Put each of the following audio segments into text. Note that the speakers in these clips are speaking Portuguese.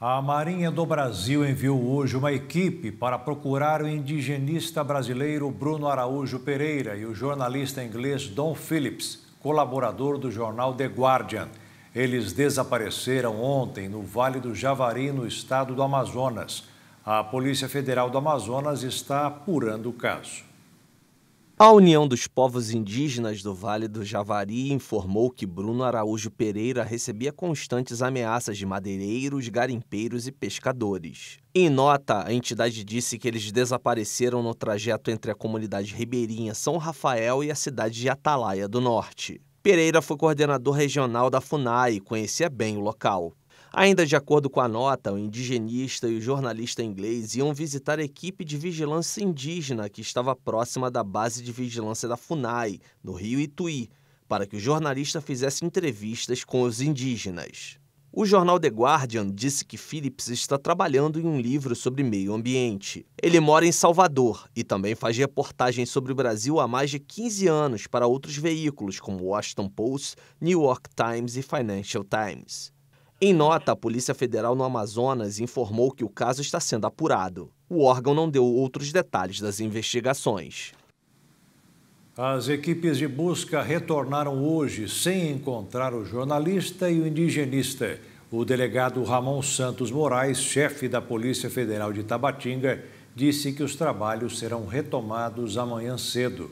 A Marinha do Brasil enviou hoje uma equipe para procurar o indigenista brasileiro Bruno Araújo Pereira e o jornalista inglês Don Phillips, colaborador do jornal The Guardian. Eles desapareceram ontem no Vale do Javari, no estado do Amazonas. A Polícia Federal do Amazonas está apurando o caso. A União dos Povos Indígenas do Vale do Javari informou que Bruno Araújo Pereira recebia constantes ameaças de madeireiros, garimpeiros e pescadores. Em nota, a entidade disse que eles desapareceram no trajeto entre a comunidade ribeirinha São Rafael e a cidade de Atalaia do Norte. Pereira foi coordenador regional da FUNAI e conhecia bem o local. Ainda de acordo com a nota, o indigenista e o jornalista inglês iam visitar a equipe de vigilância indígena que estava próxima da base de vigilância da FUNAI, no Rio Ituí, para que o jornalista fizesse entrevistas com os indígenas. O jornal The Guardian disse que Phillips está trabalhando em um livro sobre meio ambiente. Ele mora em Salvador e também faz reportagens sobre o Brasil há mais de 15 anos para outros veículos como Washington Post, New York Times e Financial Times. Em nota, a Polícia Federal no Amazonas informou que o caso está sendo apurado. O órgão não deu outros detalhes das investigações. As equipes de busca retornaram hoje sem encontrar o jornalista e o indigenista. O delegado Ramon Santos Moraes, chefe da Polícia Federal de Tabatinga, disse que os trabalhos serão retomados amanhã cedo.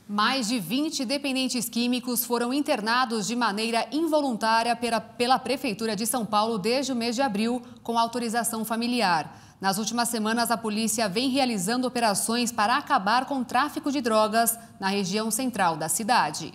Mais de 20 dependentes químicos foram internados de maneira involuntária pela Prefeitura de São Paulo desde o mês de abril, com autorização familiar. Nas últimas semanas, a polícia vem realizando operações para acabar com o tráfico de drogas na região central da cidade.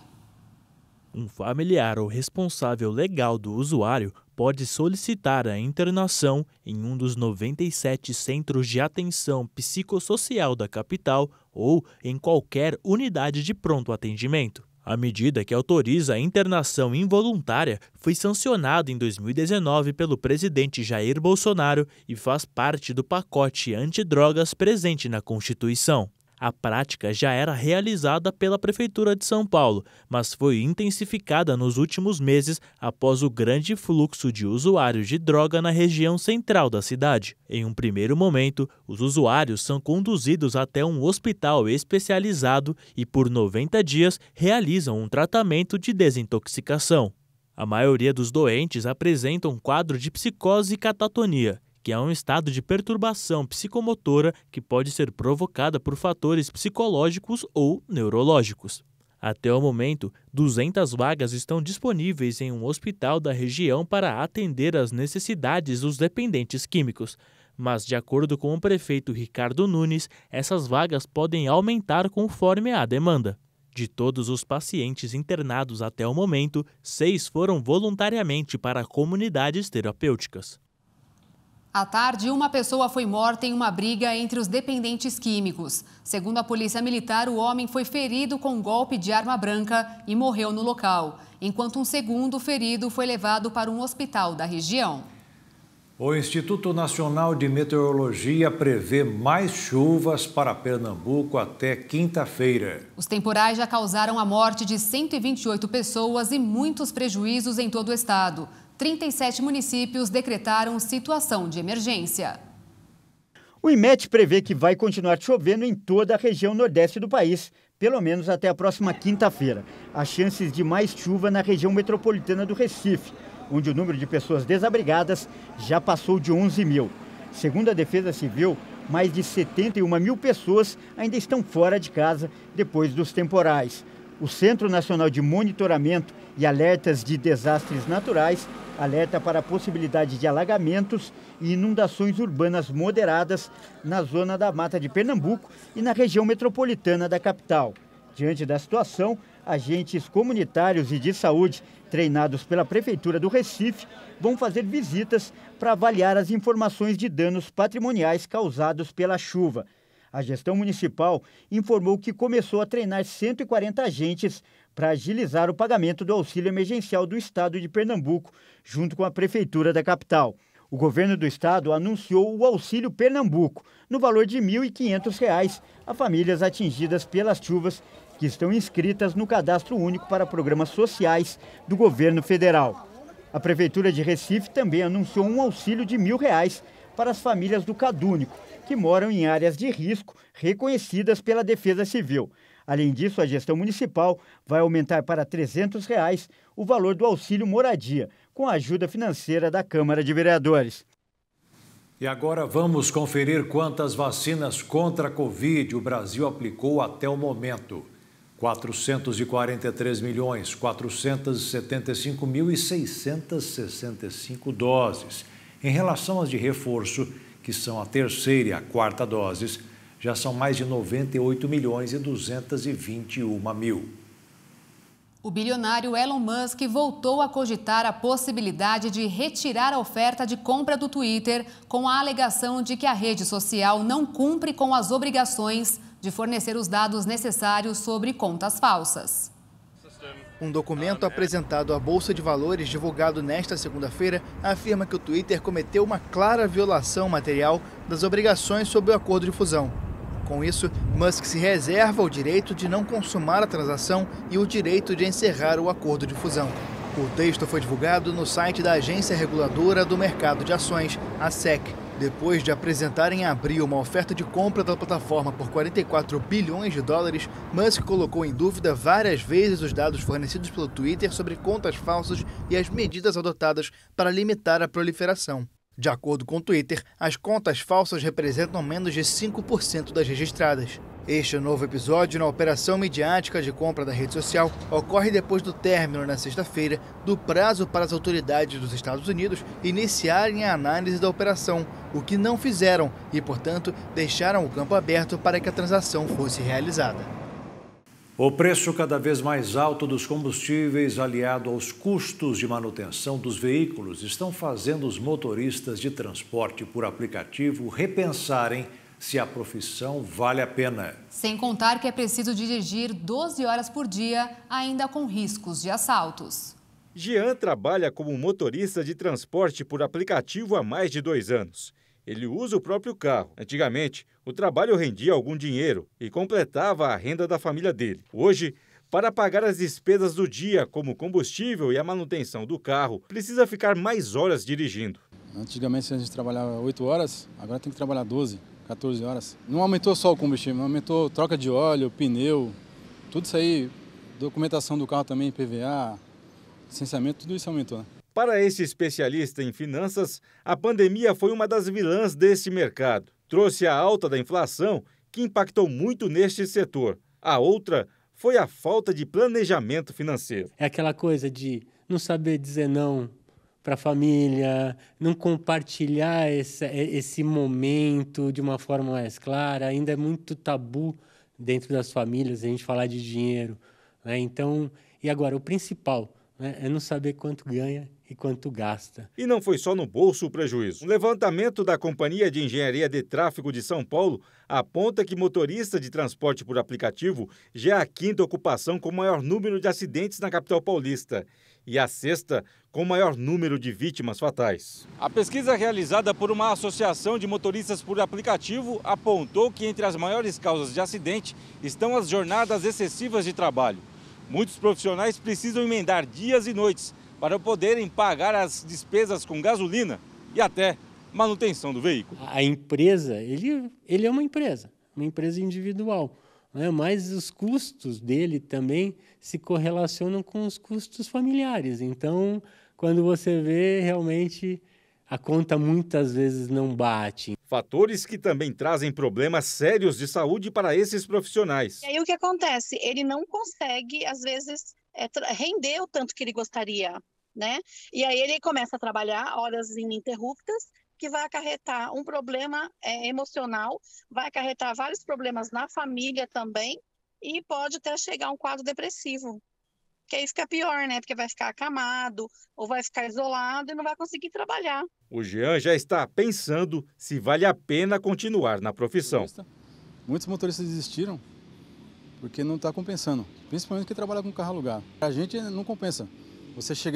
Um familiar ou responsável legal do usuário pode solicitar a internação em um dos 97 centros de atenção psicossocial da capital ou em qualquer unidade de pronto atendimento. A medida que autoriza a internação involuntária foi sancionada em 2019 pelo presidente Jair Bolsonaro e faz parte do pacote antidrogas presente na Constituição. A prática já era realizada pela Prefeitura de São Paulo, mas foi intensificada nos últimos meses após o grande fluxo de usuários de droga na região central da cidade. Em um primeiro momento, os usuários são conduzidos até um hospital especializado e, por 90 dias, realizam um tratamento de desintoxicação. A maioria dos doentes apresenta um quadro de psicose e catatonia, que é um estado de perturbação psicomotora que pode ser provocada por fatores psicológicos ou neurológicos. Até o momento, 200 vagas estão disponíveis em um hospital da região para atender às necessidades dos dependentes químicos. Mas, de acordo com o prefeito Ricardo Nunes, essas vagas podem aumentar conforme a demanda. De todos os pacientes internados até o momento, 6 foram voluntariamente para comunidades terapêuticas. À tarde, uma pessoa foi morta em uma briga entre os dependentes químicos. Segundo a Polícia Militar, o homem foi ferido com um golpe de arma branca e morreu no local, enquanto um segundo ferido foi levado para um hospital da região. O Instituto Nacional de Meteorologia prevê mais chuvas para Pernambuco até quinta-feira. Os temporais já causaram a morte de 128 pessoas e muitos prejuízos em todo o estado. 37 municípios decretaram situação de emergência. O IMET prevê que vai continuar chovendo em toda a região nordeste do país, pelo menos até a próxima quinta-feira. Há chances de mais chuva na região metropolitana do Recife, onde o número de pessoas desabrigadas já passou de 11 mil. Segundo a Defesa Civil, mais de 71 mil pessoas ainda estão fora de casa depois dos temporais. O Centro Nacional de Monitoramento e Alertas de Desastres Naturais alerta para a possibilidade de alagamentos e inundações urbanas moderadas na zona da Mata de Pernambuco e na região metropolitana da capital. Diante da situação, agentes comunitários e de saúde, treinados pela Prefeitura do Recife, vão fazer visitas para avaliar as informações de danos patrimoniais causados pela chuva. A gestão municipal informou que começou a treinar 140 agentes para agilizar o pagamento do auxílio emergencial do estado de Pernambuco, junto com a Prefeitura da capital. O governo do estado anunciou o Auxílio Pernambuco, no valor de R$ 1.500 a famílias atingidas pelas chuvas que estão inscritas no Cadastro Único para Programas Sociais do governo federal. A Prefeitura de Recife também anunciou um auxílio de R$1.000 para as famílias do Cadúnico, que moram em áreas de risco reconhecidas pela Defesa Civil. Além disso, a gestão municipal vai aumentar para R$300 o valor do auxílio moradia, com a ajuda financeira da Câmara de Vereadores. E agora vamos conferir quantas vacinas contra a Covid o Brasil aplicou até o momento. 443.475.665 doses. Em relação às de reforço, que são a terceira e a quarta doses, já são mais de 98.221.000. O bilionário Elon Musk voltou a cogitar a possibilidade de retirar a oferta de compra do Twitter com a alegação de que a rede social não cumpre com as obrigações de fornecer os dados necessários sobre contas falsas. Um documento apresentado à Bolsa de Valores, divulgado nesta segunda-feira, afirma que o Twitter cometeu uma clara violação material das obrigações sob o acordo de fusão. Com isso, Musk se reserva o direito de não consumar a transação e o direito de encerrar o acordo de fusão. O texto foi divulgado no site da Agência Reguladora do Mercado de Ações, a SEC. Depois de apresentar em abril uma oferta de compra da plataforma por $44 bilhões, Musk colocou em dúvida várias vezes os dados fornecidos pelo Twitter sobre contas falsas e as medidas adotadas para limitar a proliferação. De acordo com o Twitter, as contas falsas representam menos de 5% das registradas. Este novo episódio na operação midiática de compra da rede social ocorre depois do término, na sexta-feira, do prazo para as autoridades dos Estados Unidos iniciarem a análise da operação, o que não fizeram e, portanto, deixaram o campo aberto para que a transação fosse realizada. O preço cada vez mais alto dos combustíveis, aliado aos custos de manutenção dos veículos, estão fazendo os motoristas de transporte por aplicativo repensarem se a profissão vale a pena. Sem contar que é preciso dirigir 12 horas por dia, ainda com riscos de assaltos. Jean trabalha como motorista de transporte por aplicativo há mais de 2 anos. Ele usa o próprio carro. Antigamente, o trabalho rendia algum dinheiro e completava a renda da família dele. Hoje, para pagar as despesas do dia, como combustível e a manutenção do carro, precisa ficar mais horas dirigindo. Antigamente a gente trabalhava 8 horas, agora tem que trabalhar 12, 14 horas. Não aumentou só o combustível, aumentou troca de óleo, pneu, tudo isso aí, documentação do carro também, PVA, licenciamento, tudo isso aumentou, né? Para esse especialista em finanças, a pandemia foi uma das vilãs desse mercado. Trouxe a alta da inflação, que impactou muito neste setor. A outra foi a falta de planejamento financeiro. É aquela coisa de não saber dizer não para a família, não compartilhar esse momento de uma forma mais clara. Ainda é muito tabu dentro das famílias a gente falar de dinheiro, né? Então, e agora, o principal, né, é não saber quanto ganha e quanto gasta. E não foi só no bolso o prejuízo. Um levantamento da Companhia de Engenharia de Tráfego de São Paulo aponta que motorista de transporte por aplicativo já é a 5ª ocupação com maior número de acidentes na capital paulista e a 6ª com maior número de vítimas fatais. A pesquisa realizada por uma associação de motoristas por aplicativo apontou que entre as maiores causas de acidente estão as jornadas excessivas de trabalho. Muitos profissionais precisam emendar dias e noites para poderem pagar as despesas com gasolina e até manutenção do veículo. A empresa, ele é uma empresa individual, né? Mas os custos dele também se correlacionam com os custos familiares. Então, quando você vê, realmente a conta muitas vezes não bate. Fatores que também trazem problemas sérios de saúde para esses profissionais. E aí o que acontece? Ele não consegue, às vezes, render o tanto que ele gostaria, né? E aí ele começa a trabalhar horas ininterruptas, que vai acarretar um problema emocional, vai acarretar vários problemas na família também, e pode até chegar a um quadro depressivo. Que aí fica pior, né? Porque vai ficar acamado, ou vai ficar isolado e não vai conseguir trabalhar. O Jean já está pensando se vale a pena continuar na profissão. Muitos motoristas desistiram porque não está compensando, principalmente quem trabalha com carro alugado. A gente não compensa. Você se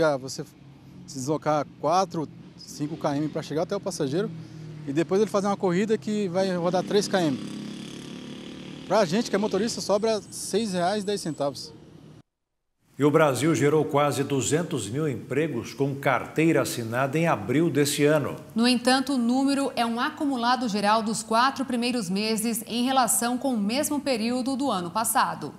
deslocar 4, 5 km para chegar até o passageiro e depois ele fazer uma corrida que vai rodar 3 km. Para a gente que é motorista sobra R$ 6,10. E o Brasil gerou quase 200 mil empregos com carteira assinada em abril desse ano. No entanto, o número é um acumulado geral dos 4 primeiros meses em relação com o mesmo período do ano passado.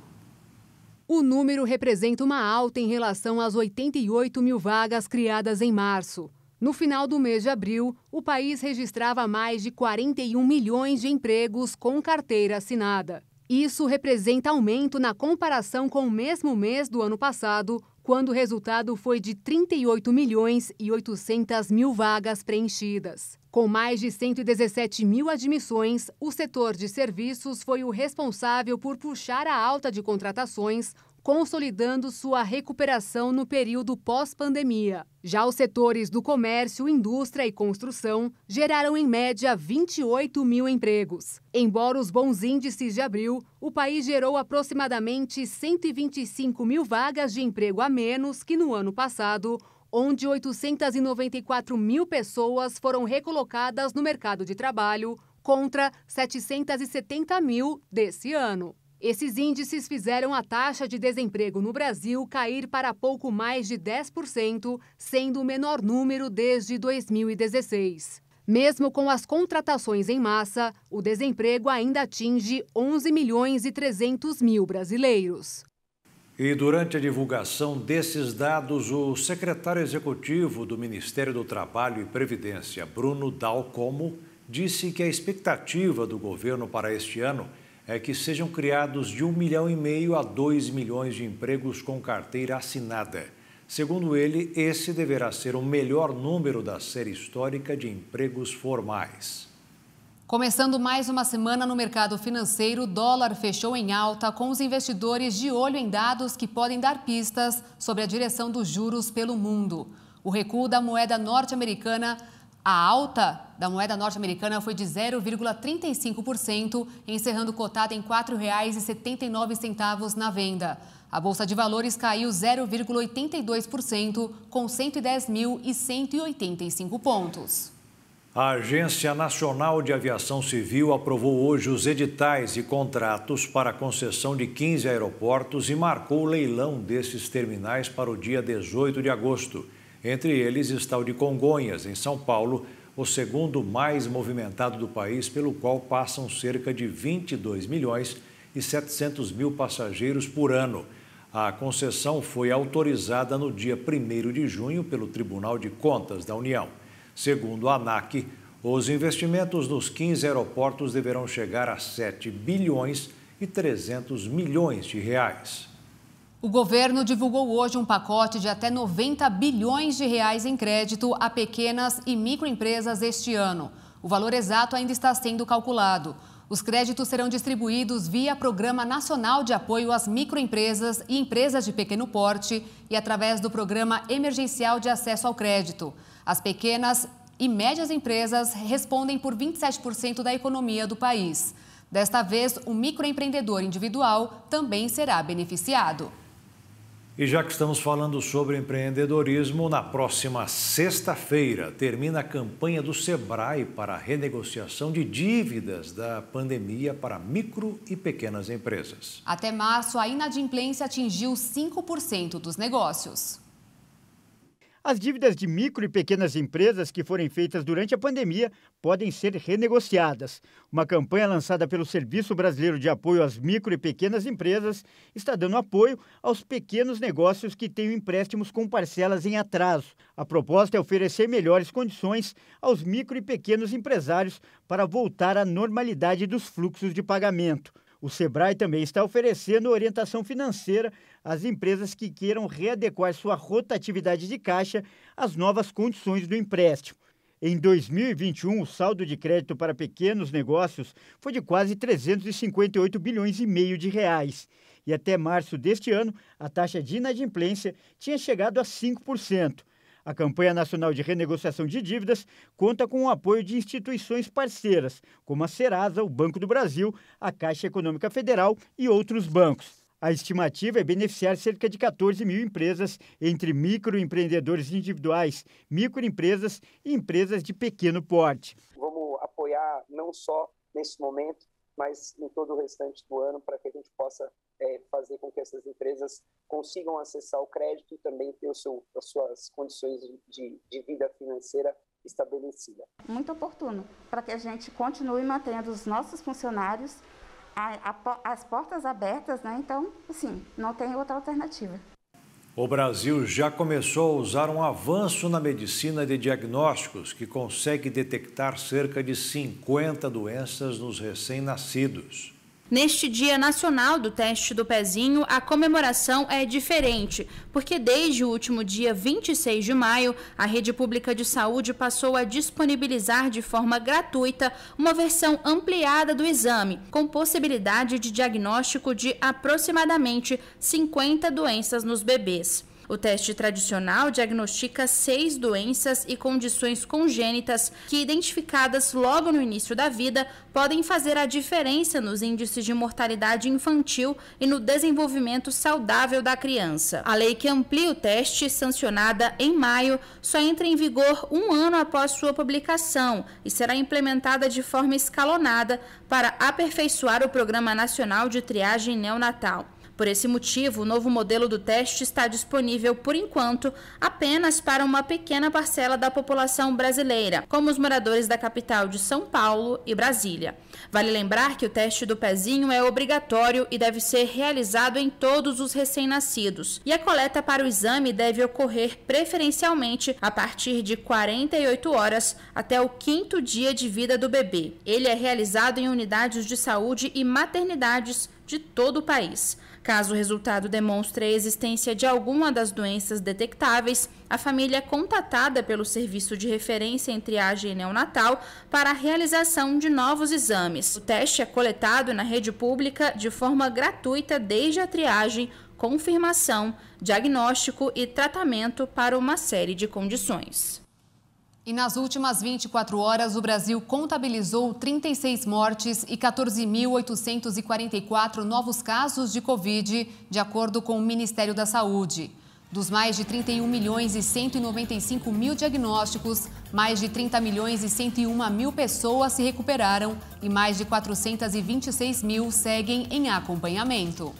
O número representa uma alta em relação às 88 mil vagas criadas em março. No final do mês de abril, o país registrava mais de 41 milhões de empregos com carteira assinada. Isso representa aumento na comparação com o mesmo mês do ano passado, quando o resultado foi de 38 milhões e 800 mil vagas preenchidas. Com mais de 117 mil admissões, o setor de serviços foi o responsável por puxar a alta de contratações, consolidando sua recuperação no período pós-pandemia. Já os setores do comércio, indústria e construção geraram em média 28 mil empregos. Embora os bons índices de abril, o país gerou aproximadamente 125 mil vagas de emprego a menos que no ano passado, onde 894 mil pessoas foram recolocadas no mercado de trabalho, contra 770 mil desse ano. Esses índices fizeram a taxa de desemprego no Brasil cair para pouco mais de 10%, sendo o menor número desde 2016. Mesmo com as contratações em massa, o desemprego ainda atinge 11 milhões e 300 mil brasileiros. E durante a divulgação desses dados, o secretário executivo do Ministério do Trabalho e Previdência, Bruno Dalcomo, disse que a expectativa do governo para este ano é que sejam criados de 1,5 milhão a 2 milhões de empregos com carteira assinada. Segundo ele, esse deverá ser o melhor número da série histórica de empregos formais. Começando mais uma semana no mercado financeiro, o dólar fechou em alta, com os investidores de olho em dados que podem dar pistas sobre a direção dos juros pelo mundo. O recuo da moeda norte-americana, a alta da moeda norte-americana foi de 0,35%, encerrando cotada em R$ 4,79 na venda. A Bolsa de Valores caiu 0,82%, com 110.185 pontos. A Agência Nacional de Aviação Civil aprovou hoje os editais e contratos para a concessão de 15 aeroportos e marcou o leilão desses terminais para o dia 18 de agosto. Entre eles está o de Congonhas, em São Paulo, o segundo mais movimentado do país, pelo qual passam cerca de 22 milhões e 700 mil passageiros por ano. A concessão foi autorizada no dia 1º de junho pelo Tribunal de Contas da União. Segundo a ANAC, os investimentos nos 15 aeroportos deverão chegar a 7 bilhões e 300 milhões de reais. O governo divulgou hoje um pacote de até 90 bilhões de reais em crédito a pequenas e microempresas este ano. O valor exato ainda está sendo calculado. Os créditos serão distribuídos via Programa Nacional de Apoio às Microempresas e Empresas de Pequeno Porte e através do Programa Emergencial de Acesso ao Crédito. As pequenas e médias empresas respondem por 27% da economia do país. Desta vez, o microempreendedor individual também será beneficiado. E já que estamos falando sobre empreendedorismo, na próxima sexta-feira termina a campanha do Sebrae para a renegociação de dívidas da pandemia para micro e pequenas empresas. Até março, a inadimplência atingiu 5% dos negócios. As dívidas de micro e pequenas empresas que forem feitas durante a pandemia podem ser renegociadas. Uma campanha lançada pelo Serviço Brasileiro de Apoio às Micro e Pequenas Empresas está dando apoio aos pequenos negócios que tenham empréstimos com parcelas em atraso. A proposta é oferecer melhores condições aos micro e pequenos empresários para voltar à normalidade dos fluxos de pagamento. O Sebrae também está oferecendo orientação financeira às empresas que queiram readequar sua rotatividade de caixa às novas condições do empréstimo. Em 2021, o saldo de crédito para pequenos negócios foi de quase 358 bilhões e meio de reais. E até março deste ano, a taxa de inadimplência tinha chegado a 5%. A campanha nacional de renegociação de dívidas conta com o apoio de instituições parceiras, como a Serasa, o Banco do Brasil, a Caixa Econômica Federal e outros bancos. A estimativa é beneficiar cerca de 14 mil empresas, entre microempreendedores individuais, microempresas e empresas de pequeno porte. Vamos apoiar não só nesse momento, mas em todo o restante do ano, para que a gente possa fazer com que essas empresas consigam acessar o crédito e também ter as suas condições de vida financeira estabelecida. Muito oportuno para que a gente continue mantendo os nossos funcionários as portas abertas, né? Então, assim, não tem outra alternativa. O Brasil já começou a usar um avanço na medicina de diagnósticos que consegue detectar cerca de 50 doenças nos recém-nascidos. Neste Dia Nacional do Teste do Pezinho, a comemoração é diferente, porque desde o último dia 26 de maio, a Rede Pública de Saúde passou a disponibilizar de forma gratuita uma versão ampliada do exame, com possibilidade de diagnóstico de aproximadamente 50 doenças nos bebês. O teste tradicional diagnostica 6 doenças e condições congênitas que, identificadas logo no início da vida, podem fazer a diferença nos índices de mortalidade infantil e no desenvolvimento saudável da criança. A lei que amplia o teste, sancionada em maio, só entra em vigor 1 ano após sua publicação e será implementada de forma escalonada para aperfeiçoar o Programa Nacional de Triagem Neonatal. Por esse motivo, o novo modelo do teste está disponível, por enquanto, apenas para uma pequena parcela da população brasileira, como os moradores da capital de São Paulo e Brasília. Vale lembrar que o teste do pezinho é obrigatório e deve ser realizado em todos os recém-nascidos. E a coleta para o exame deve ocorrer preferencialmente a partir de 48 horas até o 5º dia de vida do bebê. Ele é realizado em unidades de saúde e maternidades de todo o país. Caso o resultado demonstre a existência de alguma das doenças detectáveis, a família é contatada pelo Serviço de Referência em Triagem Neonatal para a realização de novos exames. O teste é coletado na rede pública de forma gratuita desde a triagem, confirmação, diagnóstico e tratamento para uma série de condições. E nas últimas 24 horas, o Brasil contabilizou 36 mortes e 14.844 novos casos de Covid, de acordo com o Ministério da Saúde. Dos mais de 31 milhões e 195 mil diagnósticos, mais de 30 milhões e 101 mil pessoas se recuperaram e mais de 426 mil seguem em acompanhamento.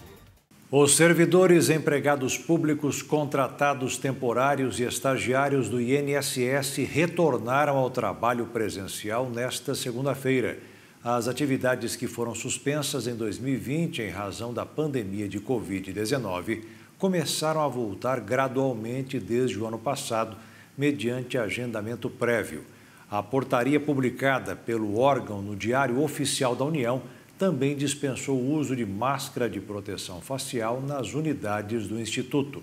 Os servidores empregados públicos, contratados temporários e estagiários do INSS retornaram ao trabalho presencial nesta segunda-feira. As atividades que foram suspensas em 2020 em razão da pandemia de Covid-19 começaram a voltar gradualmente desde o ano passado, mediante agendamento prévio. A portaria publicada pelo órgão no Diário Oficial da União também dispensou o uso de máscara de proteção facial nas unidades do Instituto.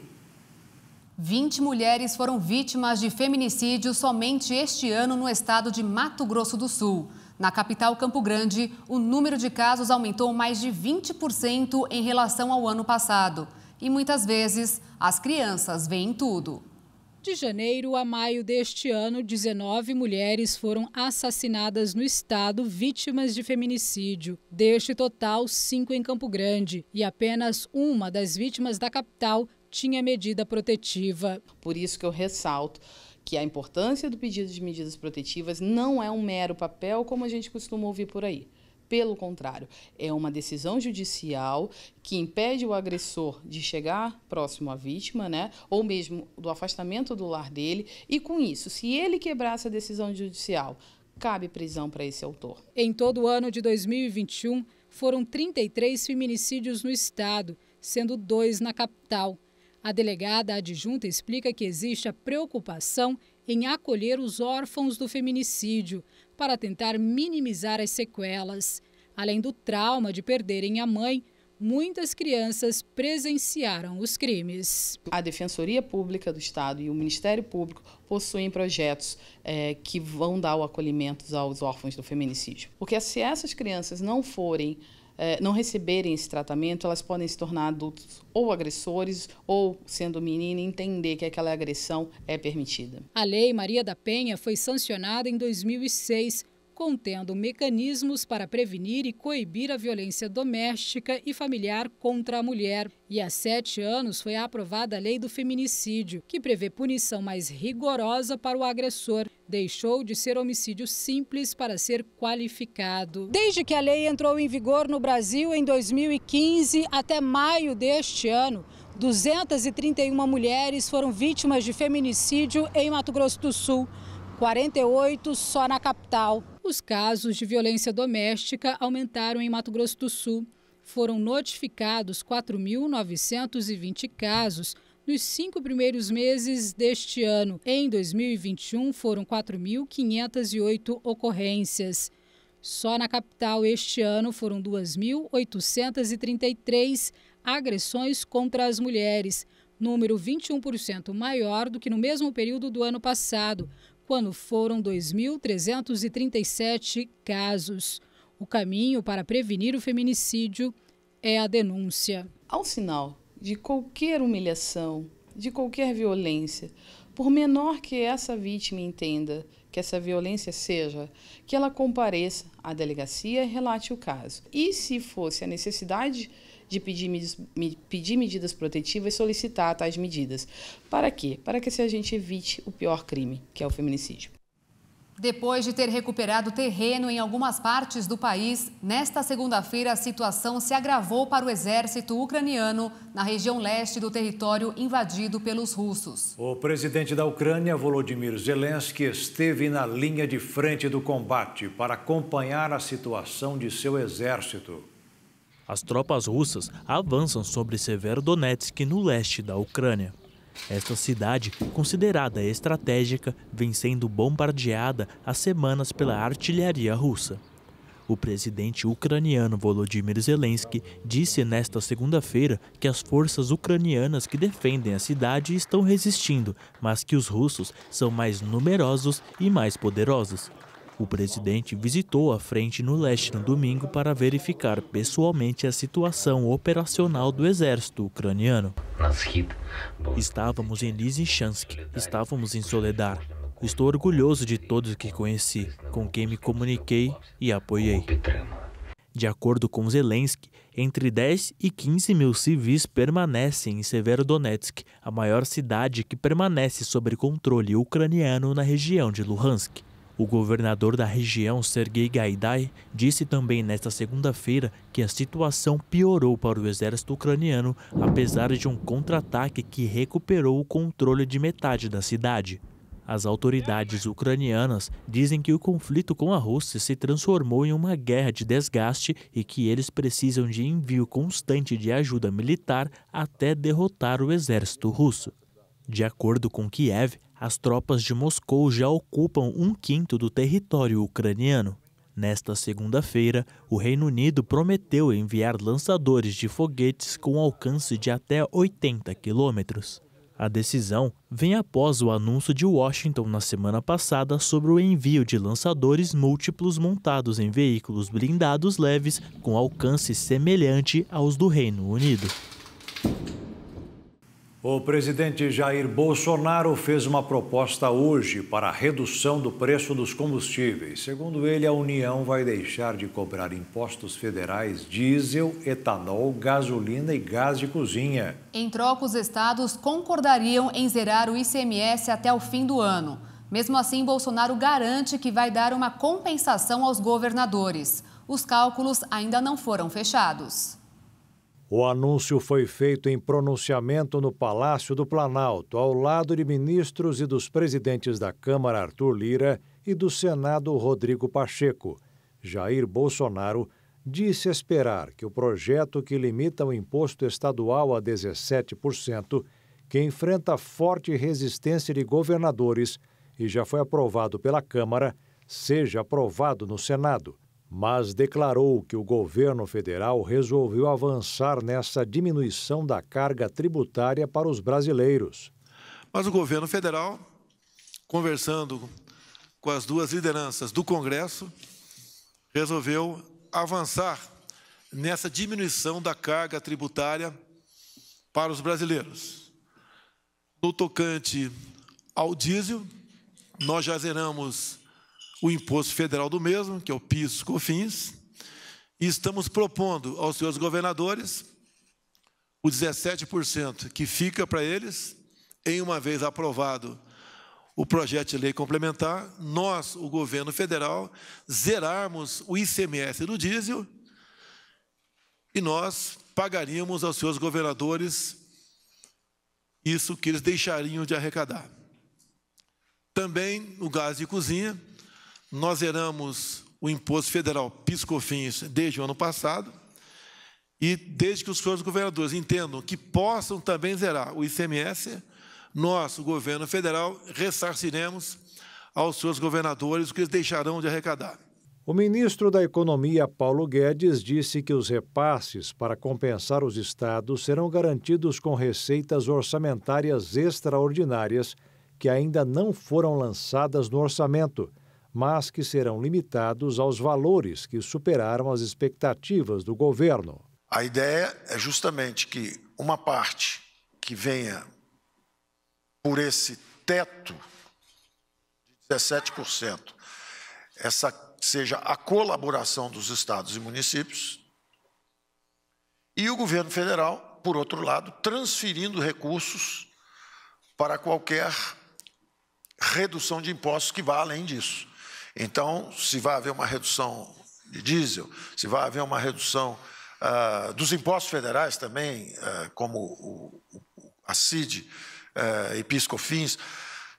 20 mulheres foram vítimas de feminicídio somente este ano no estado de Mato Grosso do Sul. Na capital Campo Grande, o número de casos aumentou mais de 20% em relação ao ano passado. E muitas vezes, as crianças veem tudo. De janeiro a maio deste ano, 19 mulheres foram assassinadas no estado vítimas de feminicídio. Deste total, 5 em Campo Grande. E apenas uma das vítimas da capital tinha medida protetiva. Por isso que eu ressalto que a importância do pedido de medidas protetivas não é um mero papel como a gente costuma ouvir por aí. Pelo contrário, é uma decisão judicial que impede o agressor de chegar próximo à vítima, né? Ou mesmo do afastamento do lar dele. E com isso, se ele quebrar essa decisão judicial, cabe prisão para esse autor. Em todo o ano de 2021, foram 33 feminicídios no estado, sendo 2 na capital. A delegada adjunta explica que existe a preocupação em acolher os órfãos do feminicídio para tentar minimizar as sequelas. Além do trauma de perderem a mãe, muitas crianças presenciaram os crimes. A Defensoria Pública do Estado e o Ministério Público possuem projetos que vão dar o acolhimento aos órfãos do feminicídio. Porque se essas crianças não receberem esse tratamento, elas podem se tornar adultos ou agressores ou, sendo menina, entender que aquela agressão é permitida. A Lei Maria da Penha foi sancionada em 2006 contendo mecanismos para prevenir e coibir a violência doméstica e familiar contra a mulher. E há 7 anos foi aprovada a Lei do Feminicídio, que prevê punição mais rigorosa para o agressor. Deixou de ser homicídio simples para ser qualificado. Desde que a lei entrou em vigor no Brasil em 2015 até maio deste ano, 231 mulheres foram vítimas de feminicídio em Mato Grosso do Sul, 48 só na capital. Os casos de violência doméstica aumentaram em Mato Grosso do Sul. Foram notificados 4.920 casos nos 5 primeiros meses deste ano. Em 2021, foram 4.508 ocorrências. Só na capital, este ano, foram 2.833 agressões contra as mulheres, número 21% maior do que no mesmo período do ano passado, quando foram 2.337 casos. O caminho para prevenir o feminicídio é a denúncia. Ao sinal de qualquer humilhação, de qualquer violência, por menor que essa vítima entenda que essa violência seja, que ela compareça à delegacia e relate o caso. E se fosse a necessidade de pedir medidas protetivas, solicitar tais medidas. Para quê? Para que a gente evite o pior crime, que é o feminicídio. Depois de ter recuperado terreno em algumas partes do país, nesta segunda-feira a situação se agravou para o exército ucraniano na região leste do território invadido pelos russos. O presidente da Ucrânia, Volodymyr Zelensky, esteve na linha de frente do combate para acompanhar a situação de seu exército. As tropas russas avançam sobre Severodonetsk, no leste da Ucrânia. Esta cidade, considerada estratégica, vem sendo bombardeada há semanas pela artilharia russa. O presidente ucraniano Volodymyr Zelensky disse nesta segunda-feira que as forças ucranianas que defendem a cidade estão resistindo, mas que os russos são mais numerosos e mais poderosos. O presidente visitou a frente no leste no domingo para verificar pessoalmente a situação operacional do exército ucraniano. Estávamos em Lysychansk, estávamos em Soledar. Estou orgulhoso de todos que conheci, com quem me comuniquei e apoiei. De acordo com Zelensky, entre 10 e 15 mil civis permanecem em Severodonetsk, a maior cidade que permanece sob controle ucraniano na região de Luhansk. O governador da região, Sergei Gaidai, disse também nesta segunda-feira que a situação piorou para o exército ucraniano, apesar de um contra-ataque que recuperou o controle de metade da cidade. As autoridades ucranianas dizem que o conflito com a Rússia se transformou em uma guerra de desgaste e que eles precisam de envio constante de ajuda militar até derrotar o exército russo. De acordo com Kiev, as tropas de Moscou já ocupam 1/5 do território ucraniano. Nesta segunda-feira, o Reino Unido prometeu enviar lançadores de foguetes com alcance de até 80 quilômetros. A decisão vem após o anúncio de Washington na semana passada sobre o envio de lançadores múltiplos montados em veículos blindados leves com alcance semelhante aos do Reino Unido. O presidente Jair Bolsonaro fez uma proposta hoje para a redução do preço dos combustíveis. Segundo ele, a União vai deixar de cobrar impostos federais, diesel, etanol, gasolina e gás de cozinha. Em troca, os estados concordariam em zerar o ICMS até o fim do ano. Mesmo assim, Bolsonaro garante que vai dar uma compensação aos governadores. Os cálculos ainda não foram fechados. O anúncio foi feito em pronunciamento no Palácio do Planalto, ao lado de ministros e dos presidentes da Câmara, Arthur Lira, e do Senado, Rodrigo Pacheco. Jair Bolsonaro disse esperar que o projeto que limita o imposto estadual a 17%, que enfrenta forte resistência de governadores e já foi aprovado pela Câmara, seja aprovado no Senado. Mas declarou que o governo federal resolveu avançar nessa diminuição da carga tributária para os brasileiros. Mas o governo federal, conversando com as duas lideranças do Congresso, resolveu avançar nessa diminuição da carga tributária para os brasileiros. No tocante ao diesel, nós já zeramos o imposto federal do mesmo, que é o PIS/COFINS, e estamos propondo aos senhores governadores o 17% que fica para eles, em uma vez aprovado o projeto de lei complementar, nós, o governo federal, zerarmos o ICMS do diesel e nós pagaríamos aos seus governadores isso que eles deixariam de arrecadar. Também, no gás de cozinha, nós zeramos o imposto federal PIS/COFINS desde o ano passado e desde que os senhores governadores entendam que possam também zerar o ICMS, nós, o governo federal, ressarciremos aos seus governadores o que eles deixarão de arrecadar. O ministro da Economia, Paulo Guedes, disse que os repasses para compensar os estados serão garantidos com receitas orçamentárias extraordinárias que ainda não foram lançadas no orçamento, mas que serão limitados aos valores que superaram as expectativas do governo. A ideia é justamente que uma parte que venha por esse teto de 17%, essa seja a colaboração dos estados e municípios, e o governo federal, por outro lado, transferindo recursos para qualquer redução de impostos que vá além disso. Então, se vai haver uma redução de diesel, se vai haver uma redução dos impostos federais também, como a CID e PIS/COFINS,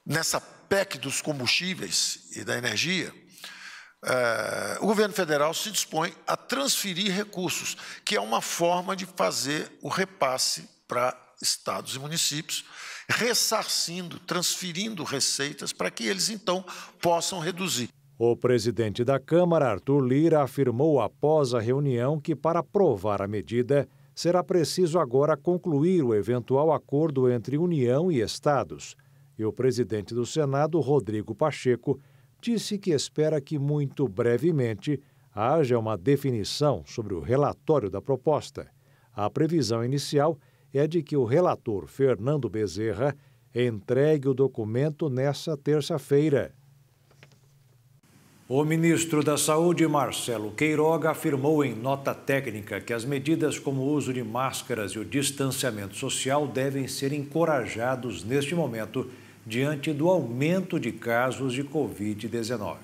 nessa PEC dos combustíveis e da energia, o governo federal se dispõe a transferir recursos, que é uma forma de fazer o repasse para estados e municípios, ressarcindo, transferindo receitas para que eles, então, possam reduzir. O presidente da Câmara, Arthur Lira, afirmou após a reunião que, para aprovar a medida, será preciso agora concluir o eventual acordo entre União e estados. E o presidente do Senado, Rodrigo Pacheco, disse que espera que muito brevemente haja uma definição sobre o relatório da proposta. A previsão inicial é de que o relator Fernando Bezerra entregue o documento nesta terça-feira. O ministro da Saúde, Marcelo Queiroga, afirmou em nota técnica que as medidas como o uso de máscaras e o distanciamento social devem ser encorajados neste momento, diante do aumento de casos de Covid-19.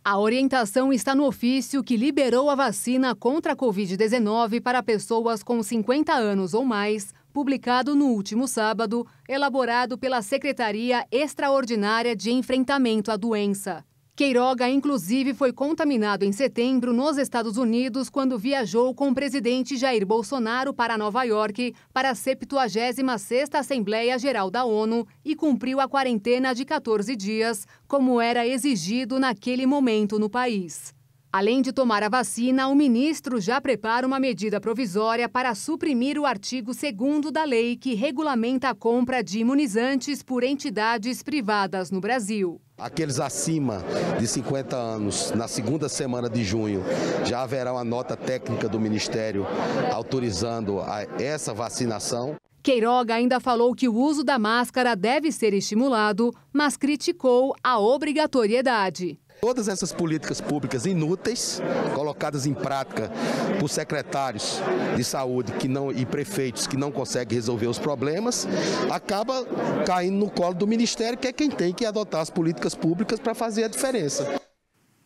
A orientação está no ofício que liberou a vacina contra a Covid-19 para pessoas com 50 anos ou mais, publicado no último sábado, elaborado pela Secretaria Extraordinária de Enfrentamento à Doença. Queiroga, inclusive, foi contaminado em setembro nos Estados Unidos quando viajou com o presidente Jair Bolsonaro para Nova York para a 76ª Assembleia Geral da ONU e cumpriu a quarentena de 14 dias, como era exigido naquele momento no país. Além de tomar a vacina, o ministro já prepara uma medida provisória para suprimir o artigo 2º da lei que regulamenta a compra de imunizantes por entidades privadas no Brasil. Aqueles acima de 50 anos, na segunda semana de junho, já haverá uma nota técnica do Ministério autorizando essa vacinação. Queiroga ainda falou que o uso da máscara deve ser estimulado, mas criticou a obrigatoriedade. Todas essas políticas públicas inúteis, colocadas em prática por secretários de saúde e prefeitos que não conseguem resolver os problemas, acaba caindo no colo do Ministério, que é quem tem que adotar as políticas públicas para fazer a diferença.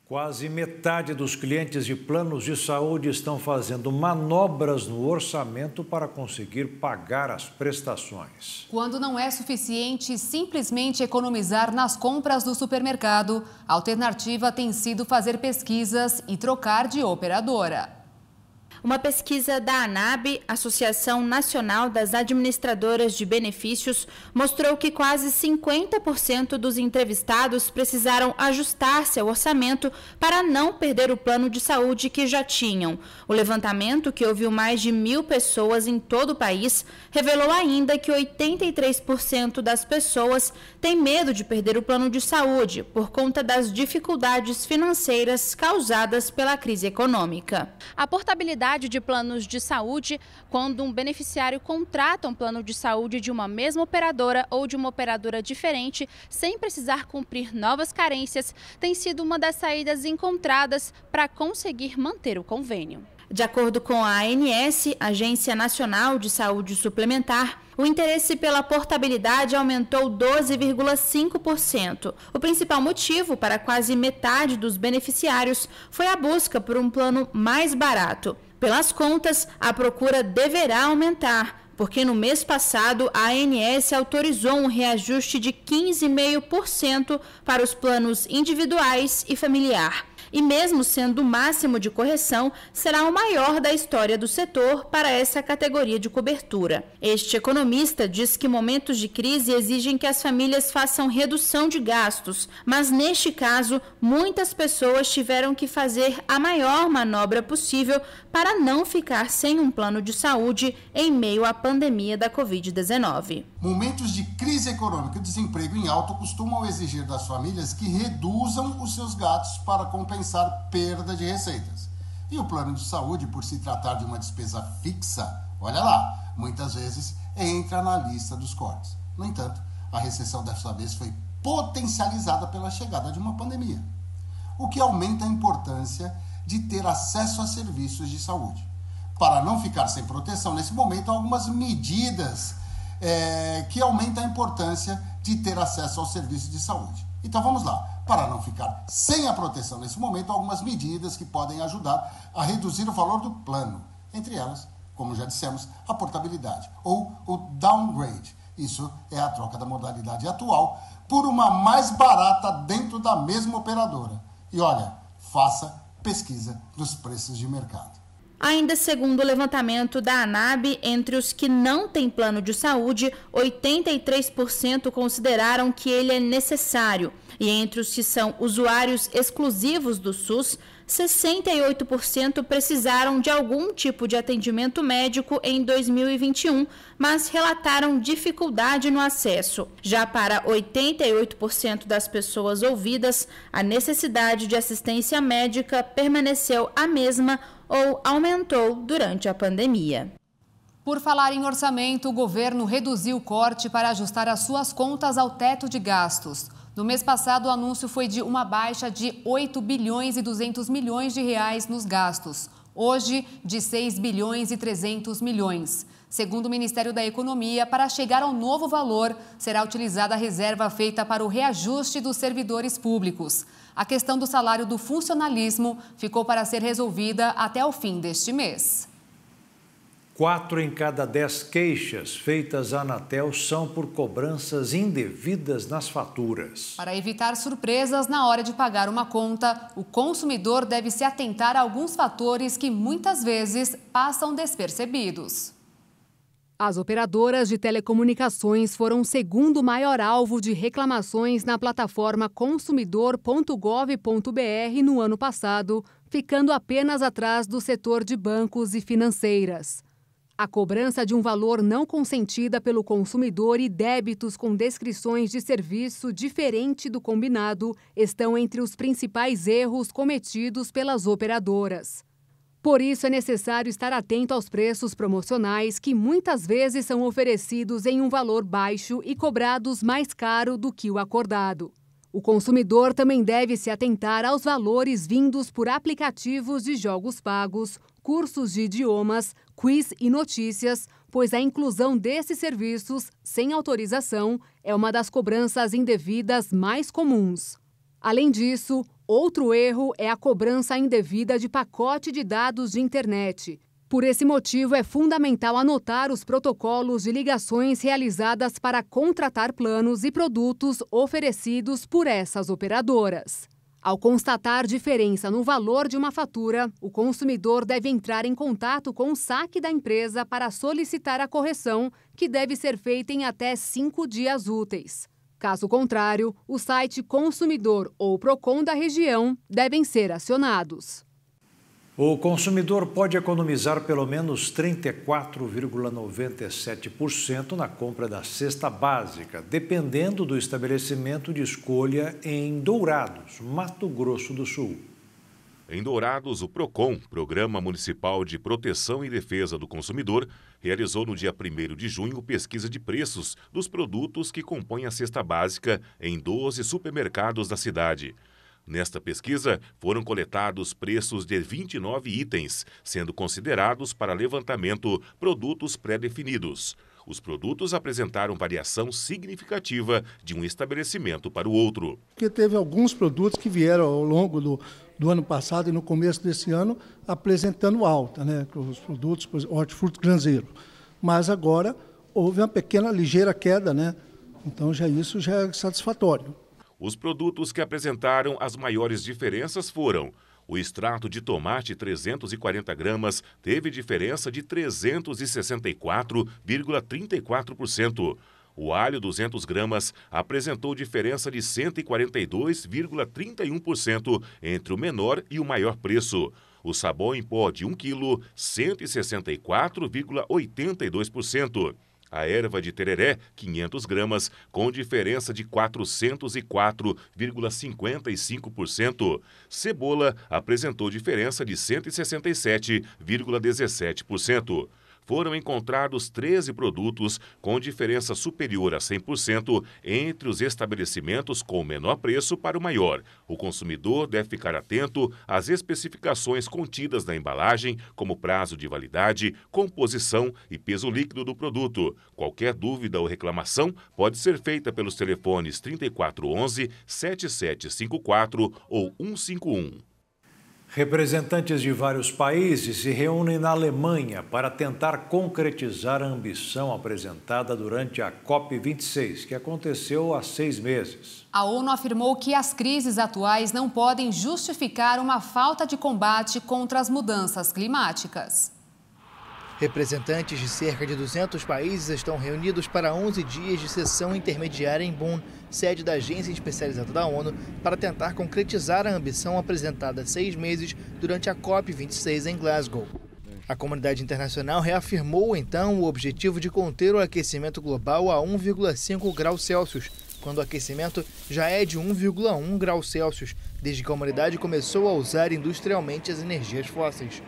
Quase metade dos clientes de planos de saúde estão fazendo manobras no orçamento para conseguir pagar as prestações. Quando não é suficiente simplesmente economizar nas compras do supermercado, a alternativa tem sido fazer pesquisas e trocar de operadora. Uma pesquisa da ANAB, Associação Nacional das Administradoras de Benefícios, mostrou que quase 50% dos entrevistados precisaram ajustar seu orçamento para não perder o plano de saúde que já tinham. O levantamento, que ouviu mais de 1.000 pessoas em todo o país, revelou ainda que 83% das pessoas têm medo de perder o plano de saúde por conta das dificuldades financeiras causadas pela crise econômica. A portabilidade variedade de planos de saúde quando um beneficiário contrata um plano de saúde de uma mesma operadora ou de uma operadora diferente, sem precisar cumprir novas carências, tem sido uma das saídas encontradas para conseguir manter o convênio. De acordo com a ANS, Agência Nacional de Saúde Suplementar, o interesse pela portabilidade aumentou 12,5%. O principal motivo para quase metade dos beneficiários foi a busca por um plano mais barato. Pelas contas, a procura deverá aumentar, porque no mês passado a ANS autorizou um reajuste de 15,5% para os planos individuais e familiar. E mesmo sendo o máximo de correção, será o maior da história do setor para essa categoria de cobertura. Este economista diz que momentos de crise exigem que as famílias façam redução de gastos, mas neste caso, muitas pessoas tiveram que fazer a maior manobra possível para não ficar sem um plano de saúde em meio à pandemia da Covid-19. Momentos de crise econômica e desemprego em alta costumam exigir das famílias que reduzam os seus gastos para compensar perda de receitas. E o plano de saúde, por se tratar de uma despesa fixa, olha lá, muitas vezes entra na lista dos cortes. No entanto, a recessão dessa vez foi potencializada pela chegada de uma pandemia, o que aumenta a importância de ter acesso a serviços de saúde. Para não ficar sem proteção nesse momento, há algumas medidas que aumentam a importância de ter acesso aos serviços de saúde. Então vamos lá, para não ficar sem a proteção nesse momento, algumas medidas que podem ajudar a reduzir o valor do plano. Entre elas, como já dissemos, a portabilidade ou o downgrade. Isso é a troca da modalidade atual por uma mais barata dentro da mesma operadora. E olha, faça pesquisa dos preços de mercado. Ainda segundo o levantamento da ANAB, entre os que não têm plano de saúde, 83% consideraram que ele é necessário. E entre os que são usuários exclusivos do SUS, 68% precisaram de algum tipo de atendimento médico em 2021, mas relataram dificuldade no acesso. Já para 88% das pessoas ouvidas, a necessidade de assistência médica permaneceu a mesma ou aumentou durante a pandemia. Por falar em orçamento, o governo reduziu o corte para ajustar as suas contas ao teto de gastos. No mês passado, o anúncio foi de uma baixa de 8 bilhões e 200 milhões de reais nos gastos. Hoje, de 6 bilhões e 300 milhões. Segundo o Ministério da Economia, para chegar ao novo valor, será utilizada a reserva feita para o reajuste dos servidores públicos. A questão do salário do funcionalismo ficou para ser resolvida até o fim deste mês. 4 em cada 10 queixas feitas à Anatel são por cobranças indevidas nas faturas. Para evitar surpresas na hora de pagar uma conta, o consumidor deve se atentar a alguns fatores que muitas vezes passam despercebidos. As operadoras de telecomunicações foram o segundo maior alvo de reclamações na plataforma consumidor.gov.br no ano passado, ficando apenas atrás do setor de bancos e financeiras. A cobrança de um valor não consentida pelo consumidor e débitos com descrições de serviço diferente do combinado estão entre os principais erros cometidos pelas operadoras. Por isso, é necessário estar atento aos preços promocionais que muitas vezes são oferecidos em um valor baixo e cobrados mais caro do que o acordado. O consumidor também deve se atentar aos valores vindos por aplicativos de jogos pagos, cursos de idiomas, quiz e notícias, pois a inclusão desses serviços, sem autorização, é uma das cobranças indevidas mais comuns. Além disso, outro erro é a cobrança indevida de pacote de dados de internet. Por esse motivo, é fundamental anotar os protocolos de ligações realizadas para contratar planos e produtos oferecidos por essas operadoras. Ao constatar diferença no valor de uma fatura, o consumidor deve entrar em contato com o saque da empresa para solicitar a correção, que deve ser feita em até 5 dias úteis. Caso contrário, o site Consumidor ou Procon da região devem ser acionados. O consumidor pode economizar pelo menos 34,97% na compra da cesta básica, dependendo do estabelecimento de escolha em Dourados, Mato Grosso do Sul. Em Dourados, o PROCON, Programa Municipal de Proteção e Defesa do Consumidor, realizou no dia 1º de junho pesquisa de preços dos produtos que compõem a cesta básica em 12 supermercados da cidade. Nesta pesquisa, foram coletados preços de 29 itens, sendo considerados para levantamento produtos pré-definidos. Os produtos apresentaram variação significativa de um estabelecimento para o outro. Porque teve alguns produtos que vieram ao longo do ano passado e no começo desse ano apresentando alta, né? Os produtos, por exemplo, hortifruti granzeiro. Mas agora houve uma pequena, ligeira queda, né? Então isso já é satisfatório. Os produtos que apresentaram as maiores diferenças foram: o extrato de tomate 340 gramas teve diferença de 364,34%. O alho 200 gramas apresentou diferença de 142,31% entre o menor e o maior preço. O sabão em pó de 1 kg, 164,82%. A erva de tereré, 500 gramas, com diferença de 404,55%. Cebola apresentou diferença de 167,17%. Foram encontrados 13 produtos com diferença superior a 100% entre os estabelecimentos com o menor preço para o maior. O consumidor deve ficar atento às especificações contidas na embalagem, como prazo de validade, composição e peso líquido do produto. Qualquer dúvida ou reclamação pode ser feita pelos telefones 3411-7754 ou 151. Representantes de vários países se reúnem na Alemanha para tentar concretizar a ambição apresentada durante a COP26, que aconteceu há 6 meses. A ONU afirmou que as crises atuais não podem justificar uma falta de combate contra as mudanças climáticas. Representantes de cerca de 200 países estão reunidos para 11 dias de sessão intermediária em Bonn, sede da agência especializada da ONU, para tentar concretizar a ambição apresentada há 6 meses durante a COP26 em Glasgow. A comunidade internacional reafirmou, então, o objetivo de conter o aquecimento global a 1,5 graus Celsius, quando o aquecimento já é de 1,1 graus Celsius, desde que a humanidade começou a usar industrialmente as energias fósseis.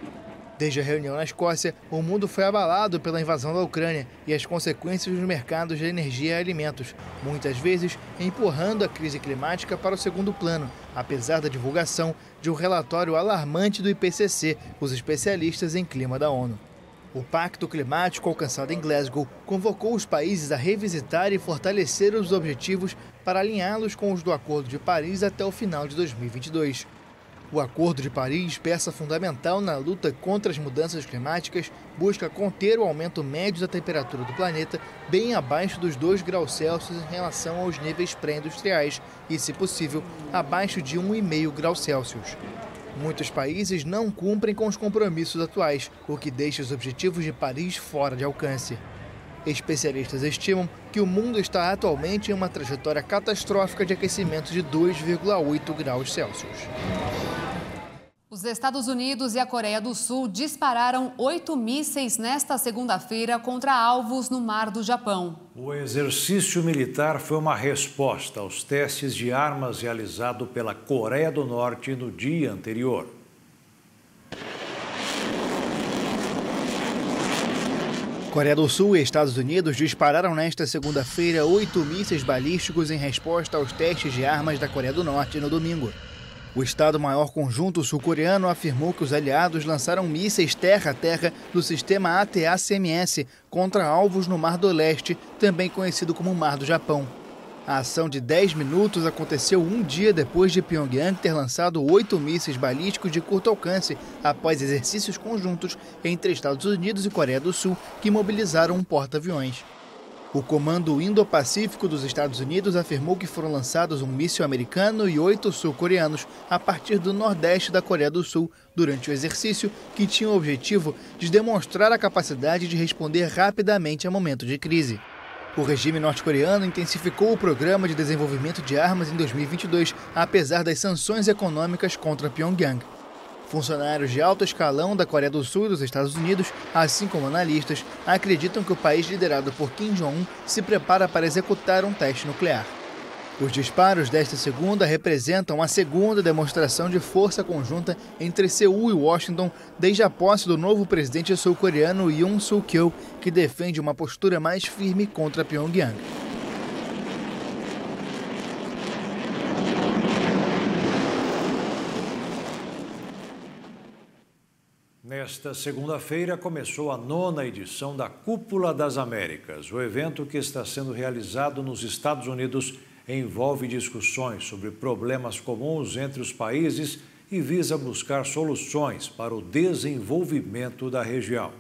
Desde a reunião na Escócia, o mundo foi abalado pela invasão da Ucrânia e as consequências nos mercados de energia e alimentos, muitas vezes empurrando a crise climática para o segundo plano, apesar da divulgação de um relatório alarmante do IPCC, os especialistas em clima da ONU. O Pacto Climático alcançado em Glasgow convocou os países a revisitar e fortalecer os objetivos para alinhá-los com os do Acordo de Paris até o final de 2022. O Acordo de Paris, peça fundamental na luta contra as mudanças climáticas, busca conter o aumento médio da temperatura do planeta bem abaixo dos 2 graus Celsius em relação aos níveis pré-industriais e, se possível, abaixo de 1,5 graus Celsius. Muitos países não cumprem com os compromissos atuais, o que deixa os objetivos de Paris fora de alcance. Especialistas estimam que o mundo está atualmente em uma trajetória catastrófica de aquecimento de 2,8 graus Celsius. Os Estados Unidos e a Coreia do Sul dispararam 8 mísseis nesta segunda-feira contra alvos no Mar do Japão. O exercício militar foi uma resposta aos testes de armas realizado pela Coreia do Norte no dia anterior. Coreia do Sul e Estados Unidos dispararam nesta segunda-feira 8 mísseis balísticos em resposta aos testes de armas da Coreia do Norte no domingo. O Estado-Maior Conjunto Sul-Coreano afirmou que os aliados lançaram mísseis terra-a-terra do sistema ATACMS contra alvos no Mar do Leste, também conhecido como Mar do Japão. A ação de 10 minutos aconteceu um dia depois de Pyongyang ter lançado 8 mísseis balísticos de curto alcance após exercícios conjuntos entre Estados Unidos e Coreia do Sul, que mobilizaram um porta-aviões. O Comando Indo-Pacífico dos Estados Unidos afirmou que foram lançados um míssil americano e 8 sul-coreanos a partir do nordeste da Coreia do Sul durante o exercício, que tinha o objetivo de demonstrar a capacidade de responder rapidamente a momentos de crise. O regime norte-coreano intensificou o programa de desenvolvimento de armas em 2022, apesar das sanções econômicas contra Pyongyang. Funcionários de alto escalão da Coreia do Sul e dos Estados Unidos, assim como analistas, acreditam que o país liderado por Kim Jong-un se prepara para executar um teste nuclear. Os disparos desta segunda representam a segunda demonstração de força conjunta entre Seul e Washington desde a posse do novo presidente sul-coreano Yoon Suk-yeol, que defende uma postura mais firme contra Pyongyang. Nesta segunda-feira começou a 9ª edição da Cúpula das Américas. O evento, que está sendo realizado nos Estados Unidos, envolve discussões sobre problemas comuns entre os países e visa buscar soluções para o desenvolvimento da região.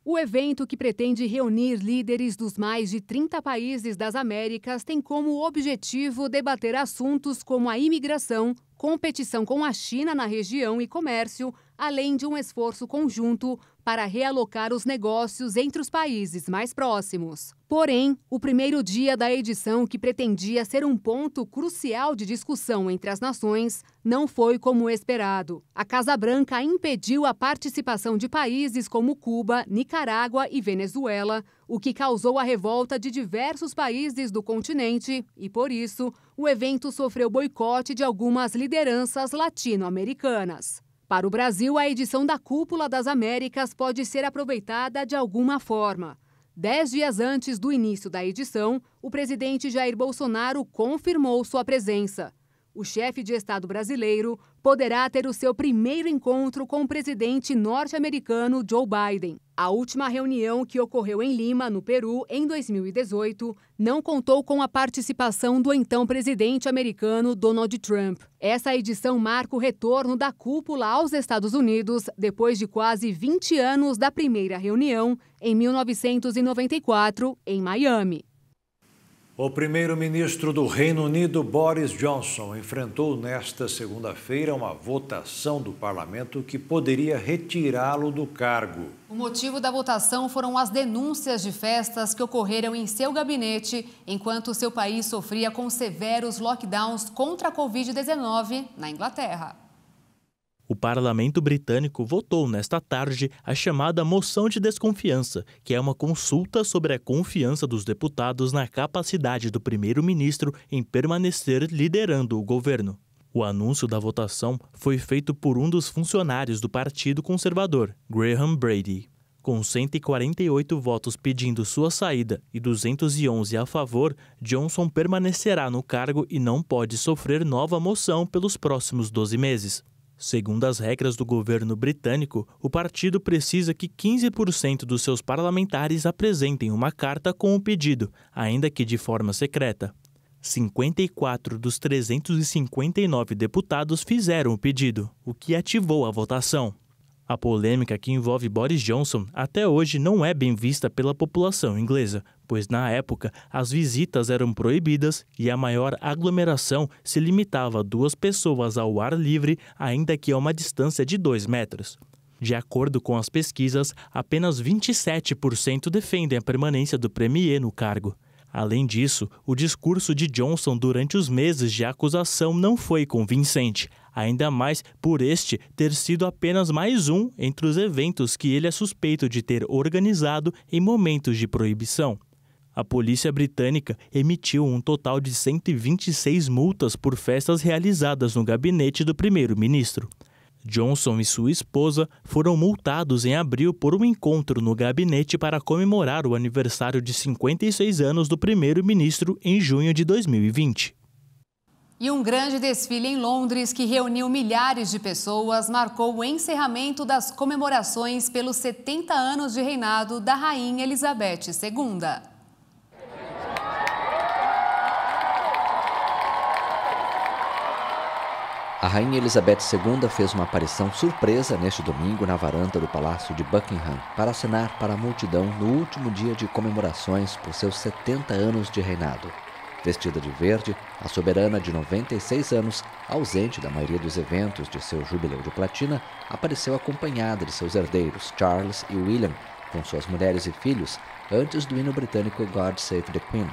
O evento, que pretende reunir líderes dos mais de 30 países das Américas, tem como objetivo debater assuntos como a imigração, competição com a China na região e comércio, além de um esforço conjunto para realocar os negócios entre os países mais próximos. Porém, o primeiro dia da edição, que pretendia ser um ponto crucial de discussão entre as nações, não foi como esperado. A Casa Branca impediu a participação de países como Cuba, Nicarágua e Venezuela, o que causou a revolta de diversos países do continente e, por isso, o evento sofreu boicote de algumas lideranças latino-americanas. Para o Brasil, a edição da Cúpula das Américas pode ser aproveitada de alguma forma. 10 dias antes do início da edição, o presidente Jair Bolsonaro confirmou sua presença. O chefe de Estado brasileiro poderá ter o seu primeiro encontro com o presidente norte-americano Joe Biden. A última reunião, que ocorreu em Lima, no Peru, em 2018, não contou com a participação do então presidente americano Donald Trump. Essa edição marca o retorno da cúpula aos Estados Unidos depois de quase 20 anos da primeira reunião, em 1994, em Miami. O primeiro-ministro do Reino Unido, Boris Johnson, enfrentou nesta segunda-feira uma votação do parlamento que poderia retirá-lo do cargo. O motivo da votação foram as denúncias de festas que ocorreram em seu gabinete enquanto seu país sofria com severos lockdowns contra a Covid-19 na Inglaterra. O parlamento britânico votou nesta tarde a chamada moção de desconfiança, que é uma consulta sobre a confiança dos deputados na capacidade do primeiro-ministro em permanecer liderando o governo. O anúncio da votação foi feito por um dos funcionários do Partido Conservador, Graham Brady. Com 148 votos pedindo sua saída e 211 a favor, Johnson permanecerá no cargo e não pode sofrer nova moção pelos próximos 12 meses. Segundo as regras do governo britânico, o partido precisa que 15% dos seus parlamentares apresentem uma carta com o pedido, ainda que de forma secreta. 54 dos 359 deputados fizeram o pedido, o que ativou a votação. A polêmica que envolve Boris Johnson até hoje não é bem vista pela população inglesa, pois na época as visitas eram proibidas e a maior aglomeração se limitava a 2 pessoas ao ar livre, ainda que a uma distância de 2 metros. De acordo com as pesquisas, apenas 27% defendem a permanência do premier no cargo. Além disso, o discurso de Johnson durante os meses de acusação não foi convincente, ainda mais por este ter sido apenas mais um entre os eventos que ele é suspeito de ter organizado em momentos de proibição. A polícia britânica emitiu um total de 126 multas por festas realizadas no gabinete do primeiro-ministro. Johnson e sua esposa foram multados em abril por um encontro no gabinete para comemorar o aniversário de 56 anos do primeiro-ministro em junho de 2020. E um grande desfile em Londres, que reuniu milhares de pessoas, marcou o encerramento das comemorações pelos 70 anos de reinado da Rainha Elizabeth II. A Rainha Elizabeth II fez uma aparição surpresa neste domingo na varanda do Palácio de Buckingham para acenar para a multidão no último dia de comemorações por seus 70 anos de reinado. Vestida de verde, a soberana de 96 anos, ausente da maioria dos eventos de seu jubileu de platina, apareceu acompanhada de seus herdeiros Charles e William, com suas mulheres e filhos, antes do hino britânico God Save the Queen.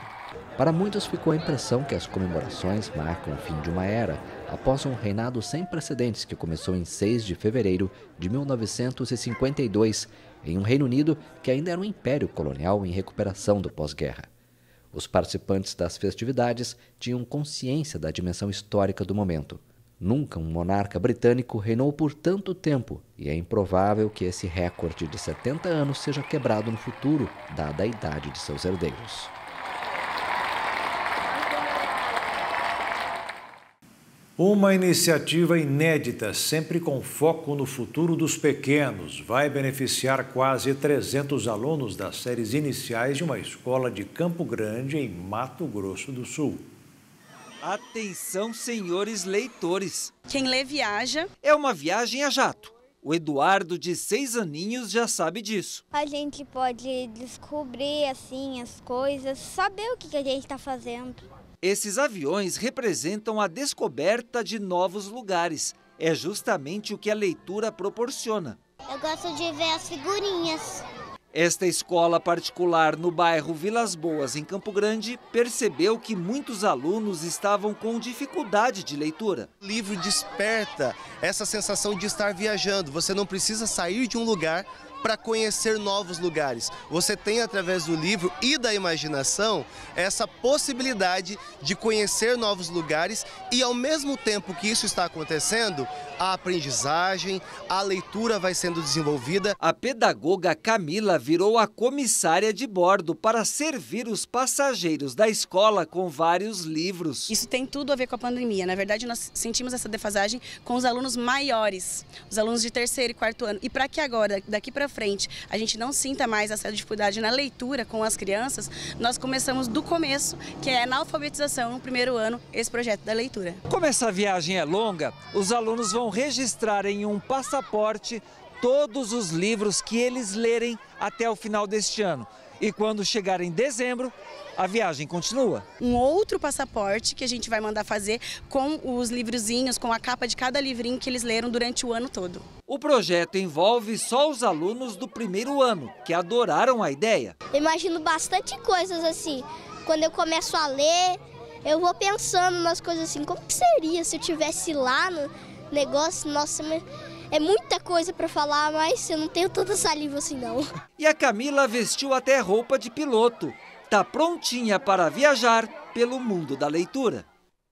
Para muitos ficou a impressão que as comemorações marcam o fim de uma era, após um reinado sem precedentes que começou em 6 de fevereiro de 1952, em um Reino Unido que ainda era um império colonial em recuperação do pós-guerra. Os participantes das festividades tinham consciência da dimensão histórica do momento. Nunca um monarca britânico reinou por tanto tempo e é improvável que esse recorde de 70 anos seja quebrado no futuro, dada a idade de seus herdeiros. Uma iniciativa inédita, sempre com foco no futuro dos pequenos, vai beneficiar quase 300 alunos das séries iniciais de uma escola de Campo Grande, em Mato Grosso do Sul. Atenção, senhores leitores. Quem lê viaja. É uma viagem a jato. O Eduardo, de 6 aninhos, já sabe disso. A gente pode descobrir, assim, as coisas, saber o que a gente está fazendo. Esses aviões representam a descoberta de novos lugares. É justamente o que a leitura proporciona. Eu gosto de ver as figurinhas. Esta escola particular no bairro Vilas Boas, em Campo Grande, percebeu que muitos alunos estavam com dificuldade de leitura. O livro desperta essa sensação de estar viajando. Você não precisa sair de um lugar para conhecer novos lugares. Você tem, através do livro e da imaginação, essa possibilidade de conhecer novos lugares e, ao mesmo tempo que isso está acontecendo, a aprendizagem, a leitura vai sendo desenvolvida. A pedagoga Camila virou a comissária de bordo para servir os passageiros da escola com vários livros. Isso tem tudo a ver com a pandemia. Na verdade, nós sentimos essa defasagem com os alunos maiores, os alunos de 3º e 4º ano. E para que agora, daqui para frente, a gente não sinta mais essa dificuldade na leitura com as crianças, nós começamos do começo, que é na alfabetização, no 1º ano, esse projeto da leitura. Como essa viagem é longa, os alunos vão registrar em um passaporte todos os livros que eles lerem até o final deste ano. E quando chegar em dezembro, a viagem continua. Um outro passaporte que a gente vai mandar fazer com os livrozinhos, com a capa de cada livrinho que eles leram durante o ano todo. O projeto envolve só os alunos do 1º ano, que adoraram a ideia. Eu imagino bastante coisas assim. Quando eu começo a ler, eu vou pensando nas coisas assim, como que seria se eu estivesse lá no negócio? Nossa, é muita coisa para falar, mas eu não tenho tanta saliva assim não. E a Camila vestiu até roupa de piloto. Tá prontinha para viajar pelo mundo da leitura.